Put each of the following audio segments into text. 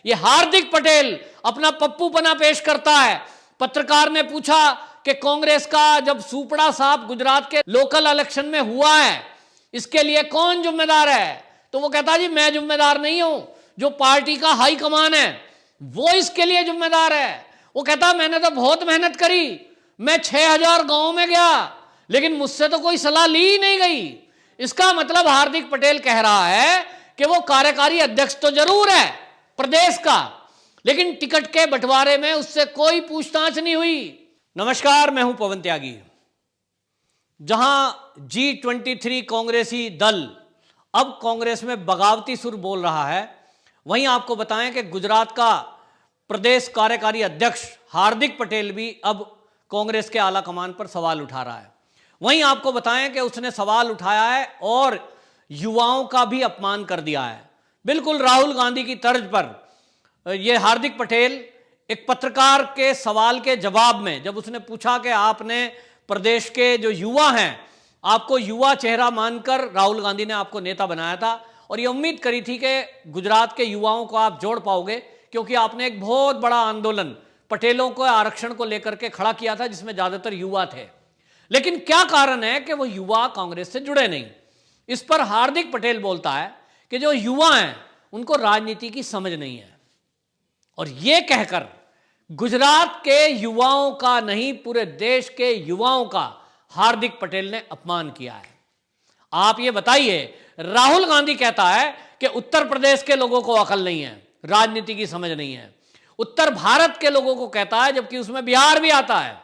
ये हार्दिक पटेल अपना पप्पूपना पेश करता है। पत्रकार ने पूछा कि कांग्रेस का जब सुपड़ा साहब गुजरात के लोकल इलेक्शन में हुआ है, इसके लिए कौन जिम्मेदार है? तो वो कहता जी मैं जिम्मेदार नहीं हूं, जो पार्टी का हाई कमान है वो इसके लिए जिम्मेदार है। वो कहता मैंने तो बहुत मेहनत करी, मैं 6000 गांव में गया, लेकिन मुझसे तो कोई सलाह ली ही नहीं गई। इसका मतलब हार्दिक पटेल कह रहा है कि वो कार्यकारी अध्यक्ष तो जरूर है प्रदेश का, लेकिन टिकट के बंटवारे में उससे कोई पूछताछ नहीं हुई। नमस्कार, मैं हूं पवन त्यागी। जहां G23 कांग्रेसी दल अब कांग्रेस में बगावती सुर बोल रहा है, वहीं आपको बताएं कि गुजरात का प्रदेश कार्यकारी अध्यक्ष हार्दिक पटेल भी अब कांग्रेस के आला कमान पर सवाल उठा रहा है। वहीं आपको बताएं कि उसने सवाल उठाया है और युवाओं का भी अपमान कर दिया है, बिल्कुल राहुल गांधी की तर्ज पर। यह हार्दिक पटेल एक पत्रकार के सवाल के जवाब में, जब उसने पूछा कि आपने प्रदेश के जो युवा हैं, आपको युवा चेहरा मानकर राहुल गांधी ने आपको नेता बनाया था और ये उम्मीद करी थी कि गुजरात के युवाओं को आप जोड़ पाओगे, क्योंकि आपने एक बहुत बड़ा आंदोलन पटेलों को आरक्षण को लेकर के खड़ा किया था जिसमें ज्यादातर युवा थे। लेकिन क्या कारण है कि वो युवा कांग्रेस से जुड़े नहीं? इस पर हार्दिक पटेल बोलता है कि जो युवा हैं उनको राजनीति की समझ नहीं है, और यह कहकर गुजरात के युवाओं का नहीं, पूरे देश के युवाओं का हार्दिक पटेल ने अपमान किया है। आप ये बताइए, राहुल गांधी कहता है कि उत्तर प्रदेश के लोगों को अकल नहीं है, राजनीति की समझ नहीं है। उत्तर भारत के लोगों को कहता है, जबकि उसमें बिहार भी आता है।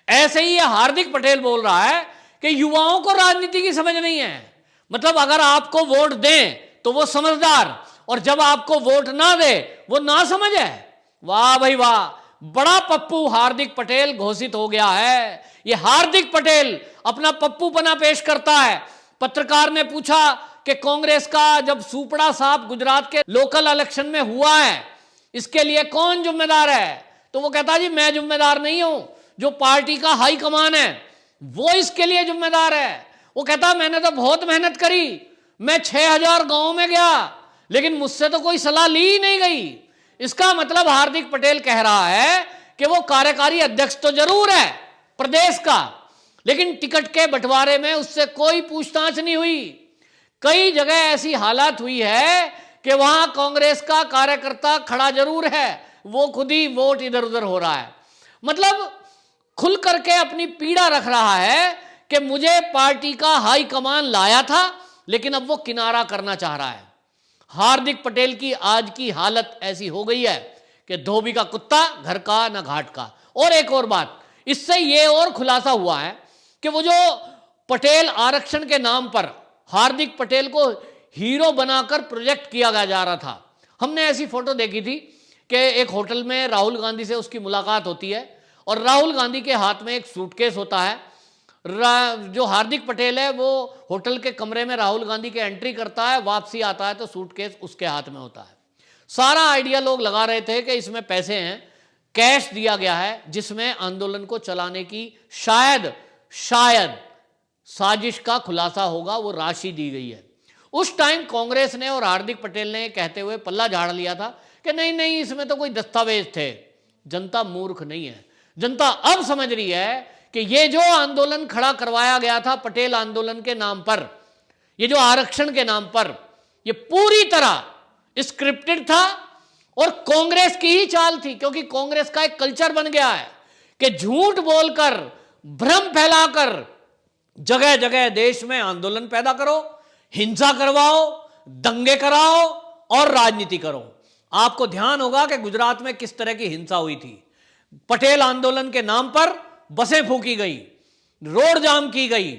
ऐसे ही ये हार्दिक पटेल बोल रहा है कि युवाओं को राजनीति की समझ नहीं है। मतलब अगर आपको वोट दें तो वो समझदार, और जब आपको वोट ना दे वो ना समझ है। वाह भाई वाह, बड़ा पप्पू हार्दिक पटेल घोषित हो गया है। ये हार्दिक पटेल अपना पप्पूपना पेश करता है। पत्रकार ने पूछा कि कांग्रेस का जब सुपड़ा साहब गुजरात के लोकल इलेक्शन में हुआ है, इसके लिए कौन जिम्मेदार है? तो वो कहता जी मैं जिम्मेदार नहीं हूं, जो पार्टी का हाई कमान है वो इसके लिए जिम्मेदार है। वो कहता मैंने तो बहुत मेहनत करी, मैं 6000 गांव में गया, लेकिन मुझसे तो कोई सलाह ली ही नहीं गई। इसका मतलब हार्दिक पटेल कह रहा है कि वो कार्यकारी अध्यक्ष तो जरूर है प्रदेश का, लेकिन टिकट के बंटवारे में उससे कोई पूछताछ नहीं हुई। कई जगह ऐसी हालत हुई है कि वहां कांग्रेस का कार्यकर्ता खड़ा जरूर है, वो खुद ही वोट इधर उधर हो रहा है। मतलब खुल करके अपनी पीड़ा रख रहा है कि मुझे पार्टी का हाई कमान लाया था, लेकिन अब वो किनारा करना चाह रहा है। हार्दिक पटेल की आज की हालत ऐसी हो गई है कि धोबी का कुत्ता घर का ना घाट का। और एक और बात, इससे ये और खुलासा हुआ है कि वो जो पटेल आरक्षण के नाम पर हार्दिक पटेल को हीरो बनाकर प्रोजेक्ट किया जा रहा था। हमने ऐसी फोटो देखी थी कि एक होटल में राहुल गांधी से उसकी मुलाकात होती है और राहुल गांधी के हाथ में एक सूटकेस होता है। जो हार्दिक पटेल है वो होटल के कमरे में राहुल गांधी के एंट्री करता है, वापसी आता है तो सूटकेस उसके हाथ में होता है। सारा आइडिया लोग लगा रहे थे कि इसमें पैसे हैं, कैश दिया गया है, जिसमें आंदोलन को चलाने की शायद साजिश का खुलासा होगा, वो राशि दी गई है। उस टाइम कांग्रेस ने और हार्दिक पटेल ने कहते हुए पल्ला झाड़ लिया था कि नहीं नहीं, इसमें तो कोई दस्तावेज थे। जनता मूर्ख नहीं है, जनता अब समझ रही है कि ये जो आंदोलन खड़ा करवाया गया था पटेल आंदोलन के नाम पर, ये जो आरक्षण के नाम पर, ये पूरी तरह स्क्रिप्टेड था और कांग्रेस की ही चाल थी। क्योंकि कांग्रेस का एक कल्चर बन गया है कि झूठ बोलकर, भ्रम फैलाकर जगह जगह देश में आंदोलन पैदा करो, हिंसा करवाओ, दंगे कराओ और राजनीति करो। आपको ध्यान होगा कि गुजरात में किस तरह की हिंसा हुई थी। पटेल आंदोलन के नाम पर बसें फूकी गई, रोड जाम की गई,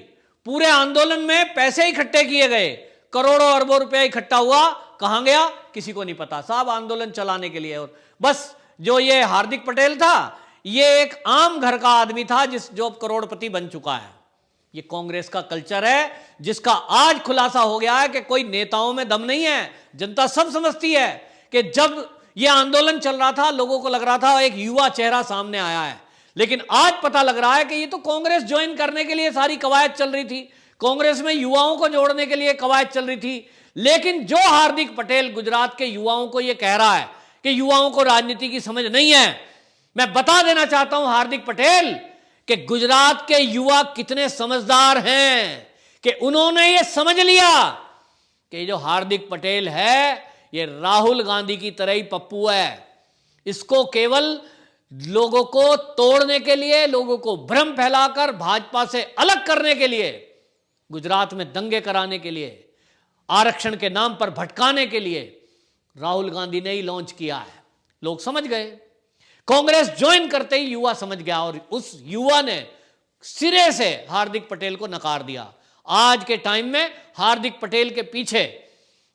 पूरे आंदोलन में पैसे इकट्ठे किए गए, करोड़ों अरबों रुपया इकट्ठा हुआ, कहां गया किसी को नहीं पता, सब आंदोलन चलाने के लिए। और बस जो ये हार्दिक पटेल था, ये एक आम घर का आदमी था जो करोड़पति बन चुका है। ये कांग्रेस का कल्चर है जिसका आज खुलासा हो गया है कि कोई नेताओं में दम नहीं है। जनता सब समझती है कि जब ये आंदोलन चल रहा था लोगों को लग रहा था एक युवा चेहरा सामने आया है, लेकिन आज पता लग रहा है कि ये तो कांग्रेस ज्वाइन करने के लिए सारी कवायद चल रही थी, कांग्रेस में युवाओं को जोड़ने के लिए कवायद चल रही थी। लेकिन जो हार्दिक पटेल गुजरात के युवाओं को ये कह रहा है कि युवाओं को राजनीति की समझ नहीं है। मैं बता देना चाहता हूं हार्दिक पटेल कि गुजरात के युवा कितने समझदार हैं कि उन्होंने ये समझ लिया कि जो हार्दिक पटेल है ये राहुल गांधी की तरह ही पप्पू है। इसको केवल लोगों को तोड़ने के लिए, लोगों को भ्रम फैलाकर भाजपा से अलग करने के लिए, गुजरात में दंगे कराने के लिए, आरक्षण के नाम पर भटकाने के लिए राहुल गांधी ने ही लॉन्च किया है। लोग समझ गए। कांग्रेस ज्वाइन करते ही युवा समझ गया और उस युवा ने सिरे से हार्दिक पटेल को नकार दिया। आज के टाइम में हार्दिक पटेल के पीछे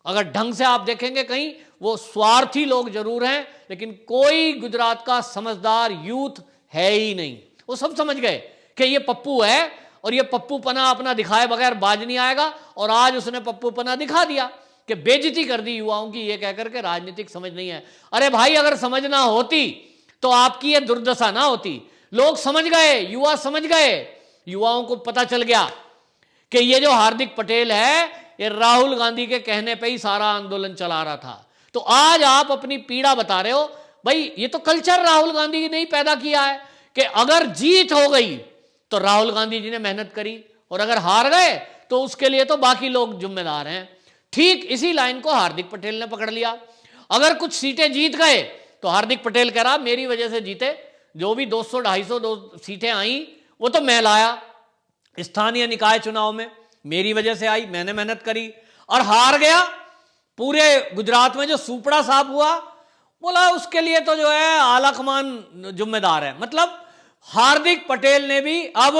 अगर ढंग से आप देखेंगे कहीं वो स्वार्थी लोग जरूर हैं, लेकिन कोई गुजरात का समझदार यूथ है ही नहीं। वो सब समझ गए कि ये पप्पू है और ये पप्पूपना अपना दिखाए बगैर बाज नहीं आएगा। और आज उसने पप्पूपना दिखा दिया कि बेइज्जती कर दी युवाओं की, ये कहकर के राजनीतिक समझ नहीं है। अरे भाई, अगर समझना होती तो आपकी ये दुर्दशा ना होती। लोग समझ गए, युवा समझ गए, युवाओं को पता चल गया कि ये जो हार्दिक पटेल है ये राहुल गांधी के कहने पे ही सारा आंदोलन चला रहा था। तो आज आप अपनी पीड़ा बता रहे हो। भाई, ये तो कल्चर राहुल गांधी ने ही पैदा किया है कि अगर जीत हो गई तो राहुल गांधी जी ने मेहनत करी और अगर हार गए तो उसके लिए तो बाकी लोग जिम्मेदार हैं। ठीक इसी लाइन को हार्दिक पटेल ने पकड़ लिया। अगर कुछ सीटें जीत गए तो हार्दिक पटेल कह रहा मेरी वजह से जीते, जो भी 200-250 सीटें आई वो तो मैं लाया, स्थानीय निकाय चुनाव में मेरी वजह से आई, मैंने मेहनत करी। और हार गया पूरे गुजरात में जो सुपड़ा साहब हुआ, बोला उसके लिए तो जो है आला कमान जिम्मेदार है। मतलब हार्दिक पटेल ने भी अब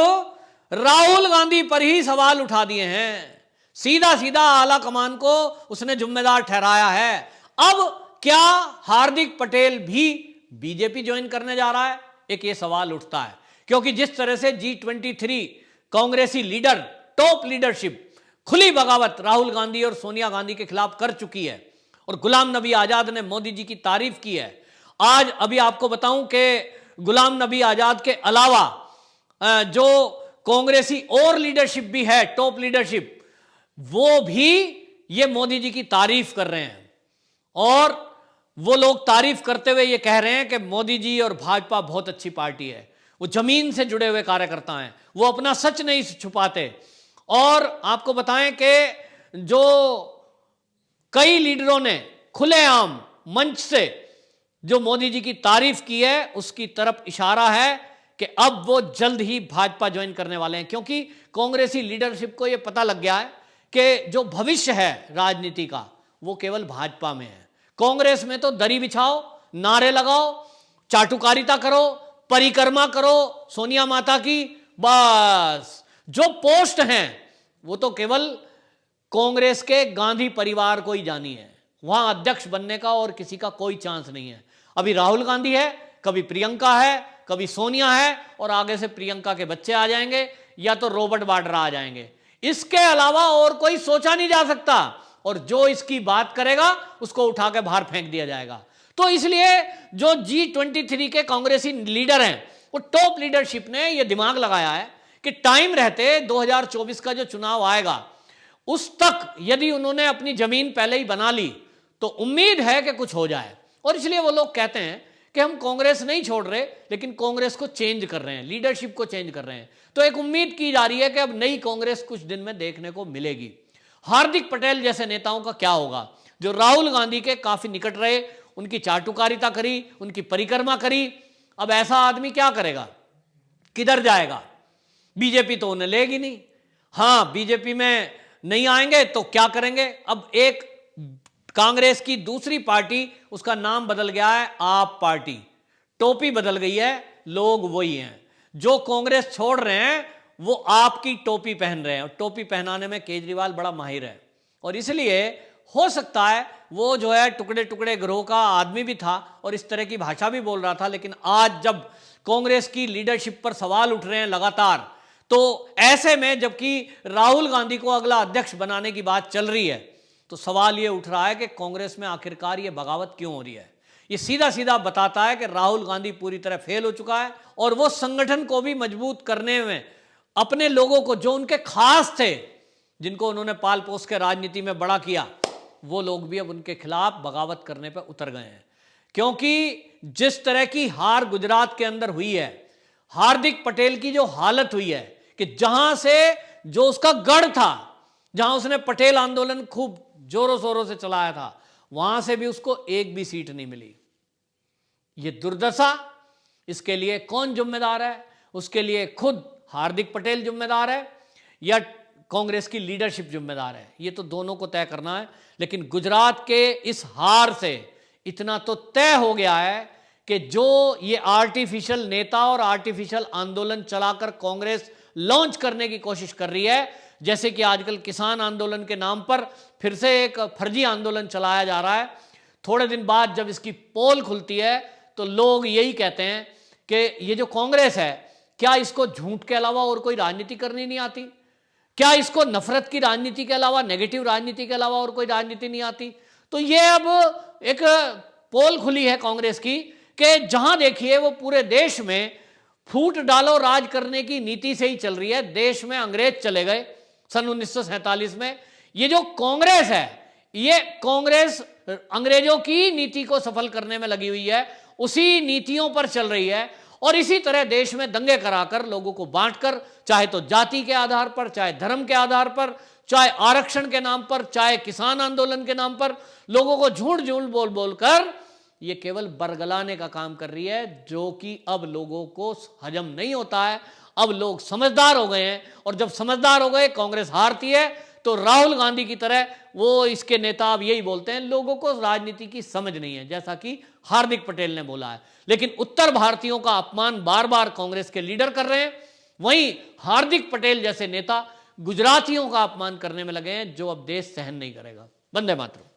राहुल गांधी पर ही सवाल उठा दिए हैं। सीधा सीधा आला कमान को उसने जिम्मेदार ठहराया है। अब क्या हार्दिक पटेल भी बीजेपी ज्वाइन करने जा रहा है? एक ये सवाल उठता है, क्योंकि जिस तरह से G23 कांग्रेसी लीडर, टॉप लीडरशिप खुली बगावत राहुल गांधी और सोनिया गांधी के खिलाफ कर चुकी है और गुलाम नबी आजाद ने मोदी जी की तारीफ की है। आज अभी आपको बताऊं कि गुलाम नबी आजाद के अलावा जो कांग्रेसी और लीडरशिप भी है, टॉप लीडरशिप, वो भी ये मोदी जी की तारीफ कर रहे हैं। और वो लोग तारीफ करते हुए ये कह रहे हैं कि मोदी जी और भाजपा बहुत अच्छी पार्टी है। वो जमीन से जुड़े हुए कार्यकर्ता हैं, वो अपना सच नहीं छुपाते। और आपको बताएं कि जो कई लीडरों ने खुलेआम मंच से जो मोदी जी की तारीफ की है, उसकी तरफ इशारा है कि अब वो जल्द ही भाजपा ज्वाइन करने वाले हैं, क्योंकि कांग्रेसी लीडरशिप को ये पता लग गया है कि जो भविष्य है राजनीति का वो केवल भाजपा में है। कांग्रेस में तो दरी बिछाओ, नारे लगाओ, चाटुकारिता करो, परिक्रमा करो सोनिया माता की, बस। जो पोस्ट हैं वो तो केवल कांग्रेस के गांधी परिवार को ही जानी है। वहां अध्यक्ष बनने का और किसी का कोई चांस नहीं है। अभी राहुल गांधी है, कभी प्रियंका है, कभी सोनिया है, और आगे से प्रियंका के बच्चे आ जाएंगे या तो रॉबर्ट वाड्रा आ जाएंगे। इसके अलावा और कोई सोचा नहीं जा सकता। और जो इसकी बात करेगा उसको उठा के बाहर फेंक दिया जाएगा। तो इसलिए जो G23 के कांग्रेसी लीडर हैं, वो टॉप लीडरशिप ने यह दिमाग लगाया है कि टाइम रहते 2024 का जो चुनाव आएगा उस तक यदि उन्होंने अपनी जमीन पहले ही बना ली तो उम्मीद है कि कुछ हो जाए। और इसलिए वो लोग कहते हैं कि हम कांग्रेस नहीं छोड़ रहे, लेकिन कांग्रेस को चेंज कर रहे हैं, लीडरशिप को चेंज कर रहे हैं। तो एक उम्मीद की जा रही है कि अब नई कांग्रेस कुछ दिन में देखने को मिलेगी। हार्दिक पटेल जैसे नेताओं का क्या होगा, जो राहुल गांधी के काफी निकट रहे, उनकी चाटुकारिता करी, उनकी परिक्रमा करी। अब ऐसा आदमी क्या करेगा, किधर जाएगा? बीजेपी तो उन्हें लेगी नहीं। हां, बीजेपी में नहीं आएंगे तो क्या करेंगे? अब एक कांग्रेस की दूसरी पार्टी, उसका नाम बदल गया है आप पार्टी, टोपी बदल गई है, लोग वही हैं। जो कांग्रेस छोड़ रहे हैं वो आपकी टोपी पहन रहे हैं, और टोपी पहनाने में केजरीवाल बड़ा माहिर है। और इसलिए हो सकता है वो जो है टुकड़े टुकड़े गिरोह का आदमी भी था और इस तरह की भाषा भी बोल रहा था, लेकिन आज जब कांग्रेस की लीडरशिप पर सवाल उठ रहे हैं लगातार, तो ऐसे में जबकि राहुल गांधी को अगला अध्यक्ष बनाने की बात चल रही है, तो सवाल ये उठ रहा है कि कांग्रेस में आखिरकार ये बगावत क्यों हो रही है। ये सीधा सीधा बताता है कि राहुल गांधी पूरी तरह फेल हो चुका है और वो संगठन को भी मजबूत करने में अपने लोगों को, जो उनके खास थे, जिनको उन्होंने पाल पोस के राजनीति में बड़ा किया, वो लोग भी अब उनके खिलाफ बगावत करने पर उतर गए हैं। क्योंकि जिस तरह की हार गुजरात के अंदर हुई है, हार्दिक पटेल की जो हालत हुई है कि जहां से जो उसका गढ़ था, जहां उसने पटेल आंदोलन खूब जोरों शोरों से चलाया था, वहां से भी उसको एक भी सीट नहीं मिली। ये दुर्दशा, इसके लिए कौन जिम्मेदार है? उसके लिए खुद हार्दिक पटेल जिम्मेदार है या कांग्रेस की लीडरशिप जिम्मेदार है? ये तो दोनों को तय करना है। लेकिन गुजरात के इस हार से इतना तो तय हो गया है कि जो ये आर्टिफिशियल नेता और आर्टिफिशियल आंदोलन चलाकर कांग्रेस लॉन्च करने की कोशिश कर रही है, जैसे कि आजकल किसान आंदोलन के नाम पर फिर से एक फर्जी आंदोलन चलाया जा रहा है। थोड़े दिन बाद जब इसकी पोल खुलती है तो लोग यही कहते हैं कि ये जो कांग्रेस है, क्या इसको झूठ के अलावा और कोई राजनीति करनी नहीं आती? क्या इसको नफरत की राजनीति के अलावा, नेगेटिव राजनीति के अलावा और कोई राजनीति नहीं आती? तो ये अब एक पोल खुली है कांग्रेस की कि जहां देखिए वो पूरे देश में फूट डालो राज करने की नीति से ही चल रही है। देश में अंग्रेज चले गए सन 1947 में। ये जो कांग्रेस है, ये कांग्रेस अंग्रेजों की नीति को सफल करने में लगी हुई है, उसी नीतियों पर चल रही है और इसी तरह देश में दंगे कराकर, लोगों को बांटकर, चाहे तो जाति के आधार पर, चाहे धर्म के आधार पर, चाहे आरक्षण के नाम पर, चाहे किसान आंदोलन के नाम पर, लोगों को झूठ झूठ बोल बोलकर ये केवल बरगलाने का काम कर रही है, जो कि अब लोगों को हजम नहीं होता है। अब लोग समझदार हो गए हैं और जब समझदार हो गए, कांग्रेस हारती है तो राहुल गांधी की तरह वो इसके नेता अब यही बोलते हैं, लोगों को राजनीति की समझ नहीं है, जैसा कि हार्दिक पटेल ने बोला है। लेकिन उत्तर भारतीयों का अपमान बार बार कांग्रेस के लीडर कर रहे हैं, वहीं हार्दिक पटेल जैसे नेता गुजरातियों का अपमान करने में लगे हैं, जो अब देश सहन नहीं करेगा। वंदे मातरम।